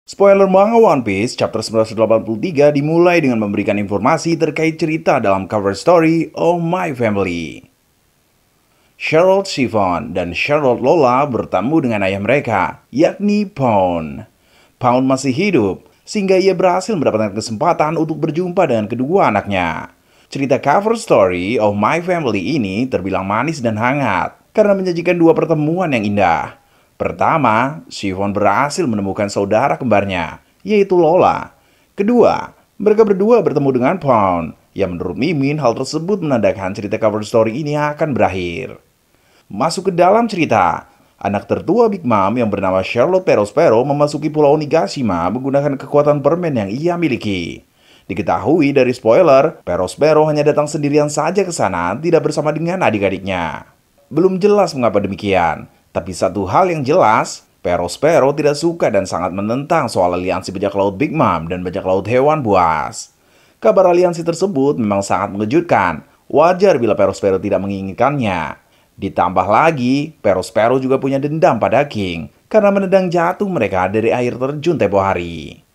Spoiler manga One Piece chapter 983 dimulai dengan memberikan informasi terkait cerita dalam cover story Oh My Family. Charlotte Chiffon dan Charlotte Lola bertemu dengan ayah mereka, yakni Pound. Pound masih hidup, sehingga ia berhasil mendapatkan kesempatan untuk berjumpa dengan kedua anaknya. Cerita cover story Oh My Family ini terbilang manis dan hangat, karena menyajikan dua pertemuan yang indah. Pertama, Chiffon berhasil menemukan saudara kembarnya, yaitu Lola. Kedua, mereka berdua bertemu dengan Pound, yang menurut Mimin hal tersebut menandakan cerita cover story ini akan berakhir. Masuk ke dalam cerita, anak tertua Big Mom yang bernama Charlotte Perospero memasuki Pulau Onigashima menggunakan kekuatan permen yang ia miliki. Diketahui dari spoiler, Perospero hanya datang sendirian saja ke sana, tidak bersama dengan adik-adiknya. Belum jelas mengapa demikian, tapi satu hal yang jelas, Perospero tidak suka dan sangat menentang soal aliansi bajak laut Big Mom dan bajak laut hewan buas. Kabar aliansi tersebut memang sangat mengejutkan, wajar bila Perospero tidak menginginkannya. Ditambah lagi, Perospero juga punya dendam pada King karena menendang jatuh mereka dari air terjun tempo hari.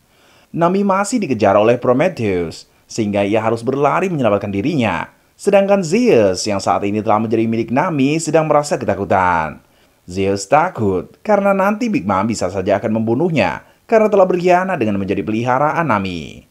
Nami masih dikejar oleh Prometheus, sehingga ia harus berlari menyelamatkan dirinya. Sedangkan Zeus yang saat ini telah menjadi milik Nami sedang merasa ketakutan. Zeus takut karena nanti Big Mom bisa saja akan membunuhnya karena telah berkhianat dengan menjadi peliharaan Nami.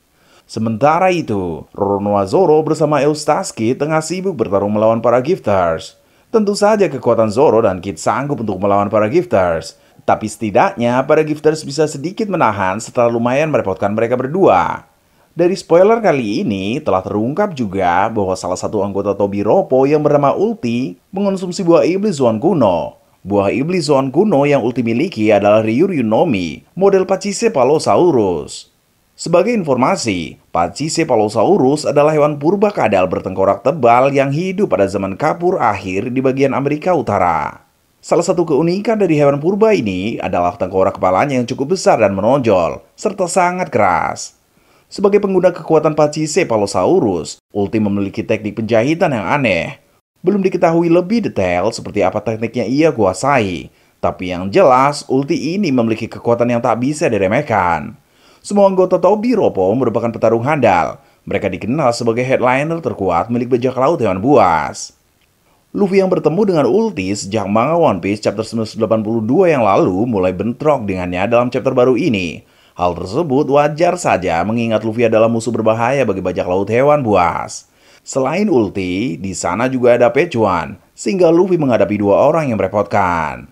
Sementara itu, Roronoa Zoro bersama Eustace tengah sibuk bertarung melawan para Gifters. Tentu saja kekuatan Zoro dan Kid sanggup untuk melawan para Gifters. Tapi setidaknya para Gifters bisa sedikit menahan setelah lumayan merepotkan mereka berdua. Dari spoiler kali ini telah terungkap juga bahwa salah satu anggota Tobi Roppo yang bernama Ulti mengonsumsi buah iblis Zoan kuno. Buah iblis Zoan kuno yang Ulti miliki adalah Ryuryu Nomi, model Pachycephalosaurus. Sebagai informasi, Pachycephalosaurus adalah hewan purba kadal bertengkorak tebal yang hidup pada zaman Kapur akhir di bagian Amerika Utara. Salah satu keunikan dari hewan purba ini adalah tengkorak kepalanya yang cukup besar dan menonjol, serta sangat keras. Sebagai pengguna kekuatan Pachycephalosaurus, Ulti memiliki teknik penjahitan yang aneh. Belum diketahui lebih detail seperti apa tekniknya ia kuasai, tapi yang jelas Ulti ini memiliki kekuatan yang tak bisa diremehkan. Semua anggota Tobi Roppo merupakan petarung handal. Mereka dikenal sebagai headliner terkuat milik bajak laut hewan buas. Luffy yang bertemu dengan Ulti sejak manga One Piece chapter 982 yang lalu mulai bentrok dengannya dalam chapter baru ini. Hal tersebut wajar saja mengingat Luffy adalah musuh berbahaya bagi bajak laut hewan buas. Selain Ulti, di sana juga ada Pechuan, sehingga Luffy menghadapi dua orang yang merepotkan.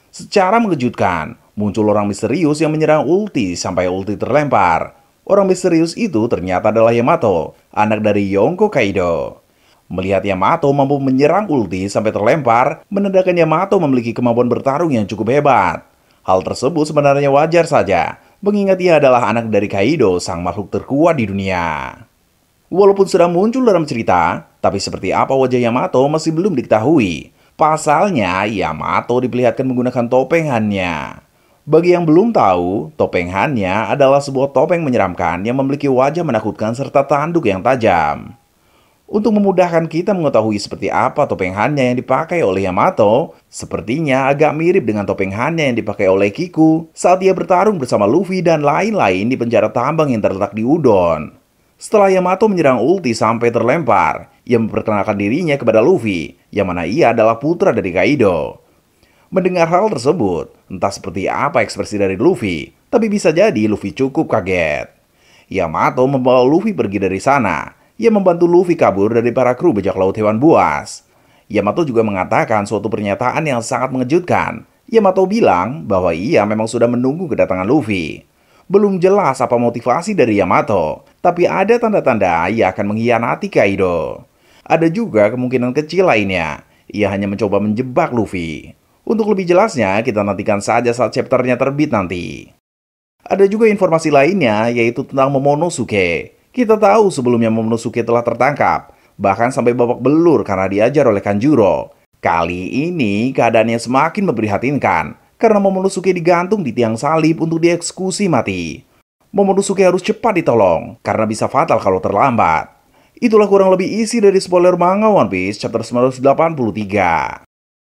Secara mengejutkan, muncul orang misterius yang menyerang Ulti sampai Ulti terlempar. Orang misterius itu ternyata adalah Yamato, anak dari Yonko Kaido. Melihat Yamato mampu menyerang Ulti sampai terlempar, menandakan Yamato memiliki kemampuan bertarung yang cukup hebat. Hal tersebut sebenarnya wajar saja, mengingat ia adalah anak dari Kaido, sang makhluk terkuat di dunia. Walaupun sudah muncul dalam cerita, tapi seperti apa wajah Yamato masih belum diketahui. Pasalnya, Yamato diperlihatkan menggunakan topeng Hannya. Bagi yang belum tahu, topeng Hannya adalah sebuah topeng menyeramkan yang memiliki wajah menakutkan serta tanduk yang tajam. Untuk memudahkan kita mengetahui seperti apa topeng Hannya yang dipakai oleh Yamato, sepertinya agak mirip dengan topeng Hannya yang dipakai oleh Kiku saat ia bertarung bersama Luffy dan lain-lain di penjara tambang yang terletak di Udon. Setelah Yamato menyerang Ulti sampai terlempar, ia memperkenalkan dirinya kepada Luffy, yang mana ia adalah putra dari Kaido. Mendengar hal tersebut, entah seperti apa ekspresi dari Luffy, tapi bisa jadi Luffy cukup kaget. Yamato membawa Luffy pergi dari sana. Ia membantu Luffy kabur dari para kru bajak laut hewan buas. Yamato juga mengatakan suatu pernyataan yang sangat mengejutkan. Yamato bilang bahwa ia memang sudah menunggu kedatangan Luffy. Belum jelas apa motivasi dari Yamato, tapi ada tanda-tanda ia akan mengkhianati Kaido. Ada juga kemungkinan kecil lainnya, ia hanya mencoba menjebak Luffy. Untuk lebih jelasnya, kita nantikan saja saat chapternya terbit nanti. Ada juga informasi lainnya, yaitu tentang Momonosuke. Kita tahu sebelumnya Momonosuke telah tertangkap, bahkan sampai babak belur karena diajar oleh Kanjuro. Kali ini keadaannya semakin memprihatinkan, karena Momonosuke digantung di tiang salib untuk dieksekusi mati. Momonosuke harus cepat ditolong, karena bisa fatal kalau terlambat. Itulah kurang lebih isi dari spoiler manga One Piece chapter 983.